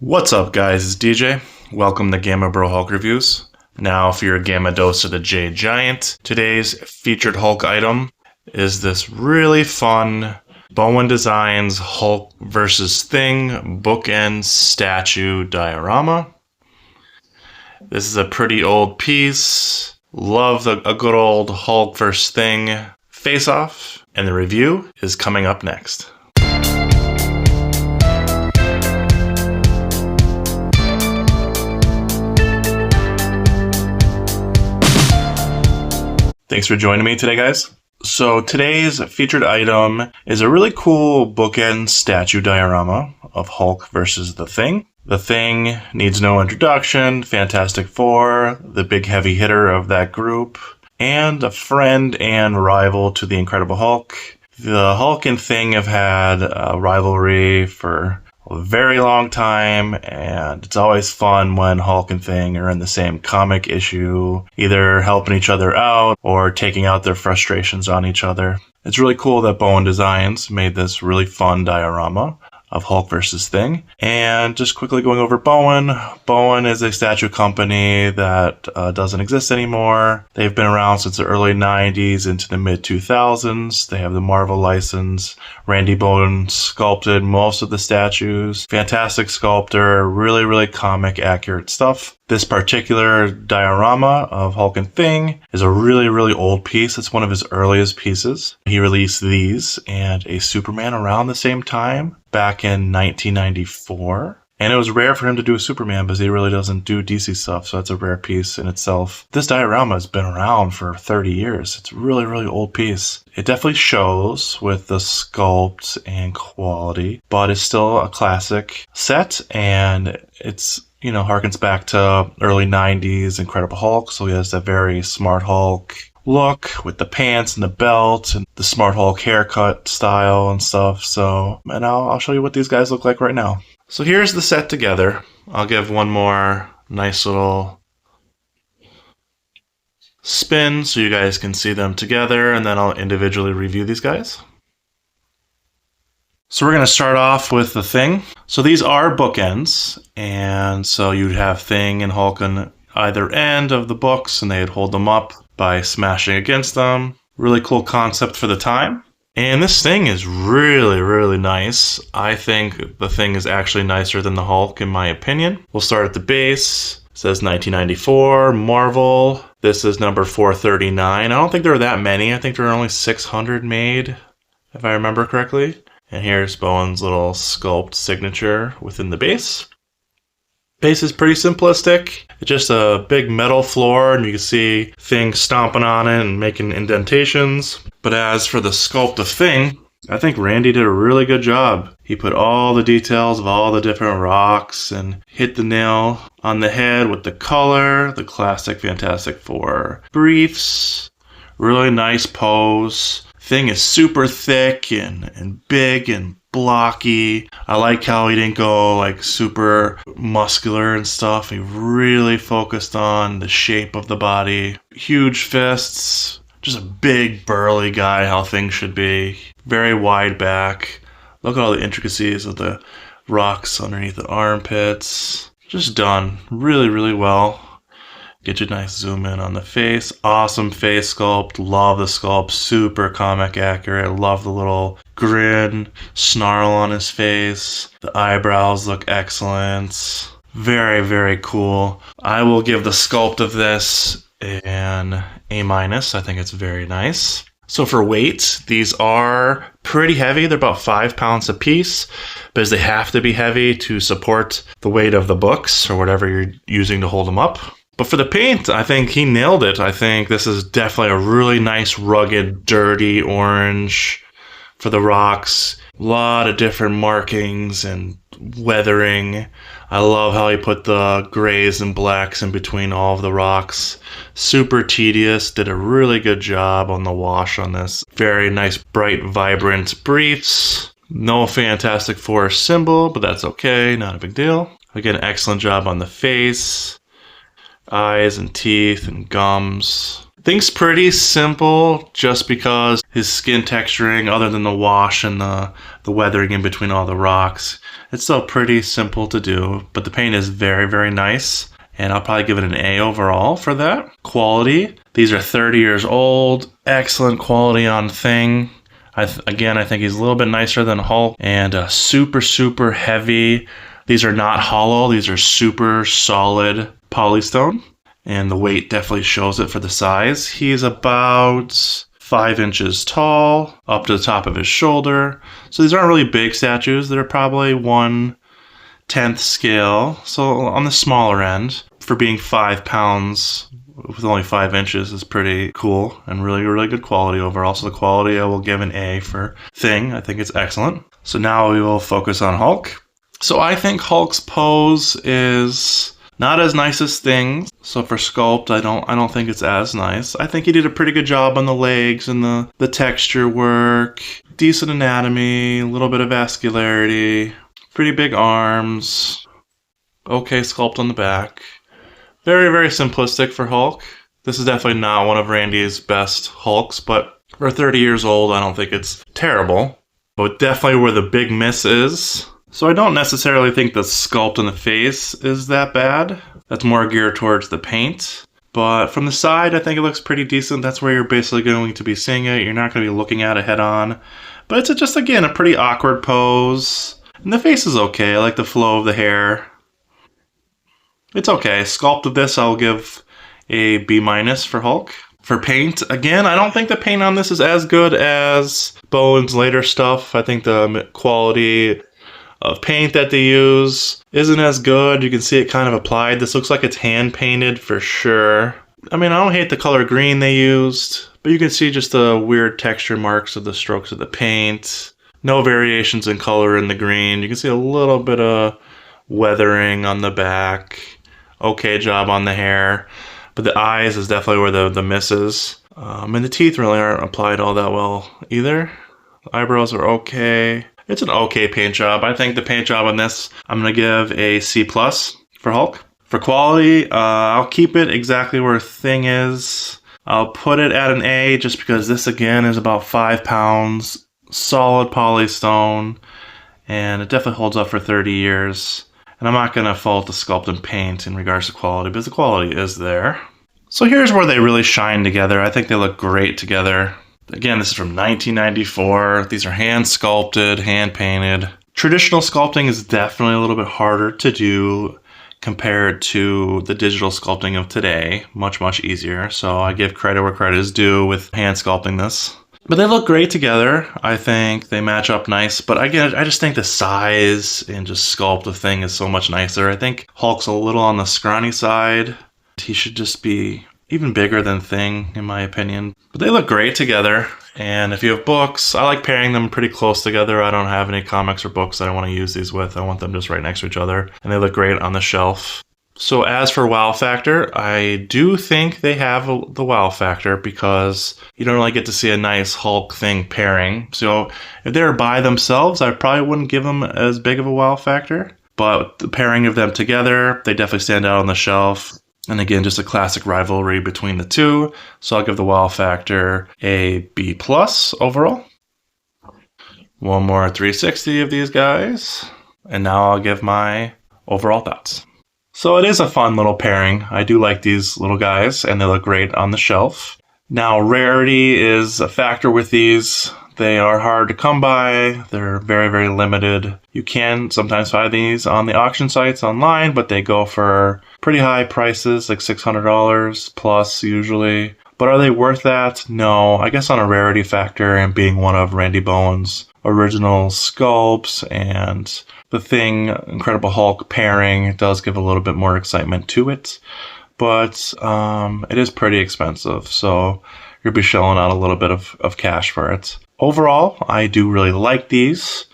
What's up, guys? It's DJ. Welcome to Gamma Bro Hulk Reviews. Now for your Gamma Dose of the Jade Giant. Today's featured Hulk item is this really fun Bowen Designs Hulk vs. Thing bookend statue diorama. This is a pretty old piece. Love a good old Hulk vs. Thing face-off. And the review is coming up next. Thanks for joining me today, guys. So today's featured item is a really cool bookend statue diorama of Hulk versus the Thing. The Thing needs no introduction, Fantastic Four, the big heavy hitter of that group, and a friend and rival to the Incredible Hulk. The Hulk and Thing have had a rivalry for a very long time, and it's always fun when Hulk and Thing are in the same comic issue, either helping each other out or taking out their frustrations on each other. It's really cool that Bowen Designs made this really fun diorama of Hulk versus Thing. And just quickly going over Bowen. Bowen is a statue company that doesn't exist anymore. They've been around since the early 90s into the mid 2000s. They have the Marvel license. Randy Bowen sculpted most of the statues. Fantastic sculptor, really comic accurate stuff. This particular diorama of Hulk and Thing is a really old piece. It's one of his earliest pieces. He released these and a Superman around the same time, back in 1994. And it was rare for him to do a Superman because he really doesn't do DC stuff, so that's a rare piece in itself. This diorama has been around for 30 years. It's a really old piece. It definitely shows with the sculpt and quality, but it's still a classic set, and it's, you know, harkens back to early 90s Incredible Hulk, so he has that very smart Hulk look with the pants and the belt and the smart Hulk haircut style and stuff. So, and I'll show you what these guys look like right now. So here's the set together. I'll give one more nice little spin so you guys can see them together, and then I'll individually review these guys. So we're going to start off with the Thing. So these are bookends, and so you'd have Thing and Hulk on either end of the books, and they'd hold them up by smashing against them. Really cool concept for the time. And this Thing is really nice. I think the Thing is actually nicer than the Hulk, in my opinion. We'll start at the base. It says 1994, Marvel. This is number 439. I don't think there are that many. I think there are only 600 made, if I remember correctly. And here's Bowen's little sculpt signature within the base. Base is pretty simplistic. It's just a big metal floor, and you can see Thing stomping on it and making indentations. But as for the sculpt of Thing, I think Randy did a really good job. He put all the details of all the different rocks and hit the nail on the head with the color, the classic Fantastic Four briefs. Really nice pose. Thing is super thick and big and blocky. I like how he didn't go like super muscular and stuff. He really focused on the shape of the body. Huge fists. Just a big burly guy, how Thing should be. Very wide back. Look at all the intricacies of the rocks underneath the armpits. Just done really well. Get you a nice zoom in on the face. Awesome face sculpt. Love the sculpt. Super comic accurate. Love the little grin, snarl on his face. The eyebrows look excellent. Very cool. I will give the sculpt of this an A-. I think it's very nice. So for weight, these are pretty heavy. They're about 5 pounds a piece, because they have to be heavy to support the weight of the books or whatever you're using to hold them up. But for the paint, I think he nailed it. I think this is definitely a really nice, rugged, dirty orange for the rocks. A lot of different markings and weathering. I love how he put the grays and blacks in between all of the rocks. Super tedious. Did a really good job on the wash on this. Very nice, bright, vibrant briefs. No Fantastic Four symbol, but that's okay. Not a big deal. Again, excellent job on the face. Eyes and teeth and gums. Thing's pretty simple just because his skin texturing, other than the wash and the weathering in between all the rocks, It's still pretty simple to do, but the paint is very, very nice. And I'll probably give it an A overall for that. Quality. These are 30 years old. Excellent quality on Thing. Again, I think he's a little bit nicer than Hulk. And super, super heavy. These are not hollow. These are super solid polystone. And the weight definitely shows it for the size. He's about 5 inches tall, up to the top of his shoulder. So these aren't really big statues. They're probably 1/10 scale. So on the smaller end. For being 5 pounds with only 5 inches is pretty cool and really, really good quality overall. So the quality I will give an A for Thing. I think it's excellent. So now we will focus on Hulk. So I think Hulk's pose is not as nice as Thing's. So for sculpt, I don't think it's as nice. I think he did a pretty good job on the legs and the texture work. Decent anatomy, a little bit of vascularity, pretty big arms, okay sculpt on the back. Very, very simplistic for Hulk. This is definitely not one of Randy's best Hulks, but for 30 years old, I don't think it's terrible. But definitely where the big miss is. So I don't necessarily think the sculpt on the face is that bad. That's more geared towards the paint. But from the side, I think it looks pretty decent. That's where you're basically going to be seeing it. You're not going to be looking at it head on. But it's just, again, a pretty awkward pose. And the face is okay. I like the flow of the hair. It's okay. Sculpt of this, I'll give a B- for Hulk. For paint, again, I don't think the paint on this is as good as Bowen's later stuff. I think the quality of paint that they use isn't as good. You can see it kind of applied. This looks like it's hand painted for sure. I mean, I don't hate the color green they used, but you can see just the weird texture marks of the strokes of the paint. No variations in color in the green. You can see a little bit of weathering on the back. Okay job on the hair, but the eyes is definitely where the miss is. And the teeth really aren't applied all that well either. The eyebrows are okay. It's an okay paint job. I think the paint job on this, I'm going to give a C+ for Hulk. For quality, I'll keep it exactly where Thing is. I'll put it at an A just because this again is about 5 pounds, solid polystone, and it definitely holds up for 30 years. And I'm not going to fault the sculpt and paint in regards to quality, because the quality is there. So here's where they really shine together. I think they look great together. Again, this is from 1994. These are hand sculpted, hand painted. Traditional sculpting is definitely a little bit harder to do compared to the digital sculpting of today. Much, much easier. So I give credit where credit is due with hand sculpting this. But they look great together. I think they match up nice. But again, I just think the size and just sculpt of Thing is so much nicer. I think Hulk's a little on the scrawny side. He should just be even bigger than Thing, in my opinion. But they look great together. And if you have books, I like pairing them pretty close together. I don't have any comics or books that I want to use these with. I want them just right next to each other. And they look great on the shelf. So as for wow factor, I do think they have the wow factor because you don't really get to see a nice Hulk Thing pairing. So if they were by themselves, I probably wouldn't give them as big of a wow factor. But the pairing of them together, they definitely stand out on the shelf. And again, just a classic rivalry between the two. So I'll give the wow factor a B+ overall. One more 360 of these guys. And now I'll give my overall thoughts. So it is a fun little pairing. I do like these little guys, and they look great on the shelf. Now, rarity is a factor with these. They are hard to come by. They're very, very limited. You can sometimes find these on the auction sites online, but they go for pretty high prices, like $600 plus usually. But are they worth that? No. I guess on a rarity factor and being one of Randy Bowen's original sculpts and the Thing Incredible Hulk pairing does give a little bit more excitement to it. But it is pretty expensive, so you'll be shelling out a little bit of cash for it. Overall, I do really like these.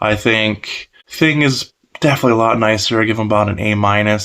I think Thing is definitely a lot nicer. I give them about an A-.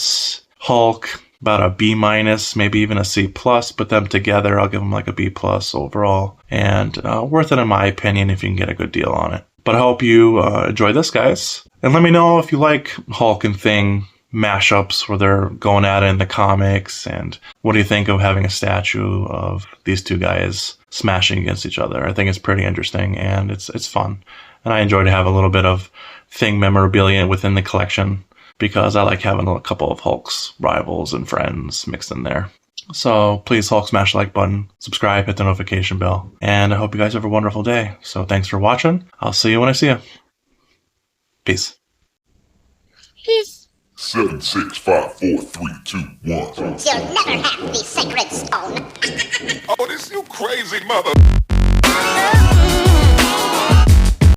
Hulk, about a B-, maybe even a C+, but them together, I'll give them like a B+ overall. And worth it in my opinion if you can get a good deal on it. But I hope you enjoy this, guys. And let me know if you like Hulk and Thing mashups where they're going at it in the comics, and what do you think of having a statue of these two guys smashing against each other? I think it's pretty interesting and it's fun, and I enjoy to have a little bit of Thing memorabilia within the collection because I like having a couple of Hulk's rivals and friends mixed in there. So please Hulk smash the like button, subscribe, hit the notification bell, and I hope you guys have a wonderful day. So thanks for watching. I'll see you when I see you. Peace. 7, 6, 5, 4, 3, 2, 1. You'll never have the sacred stone. Oh, this you crazy mother.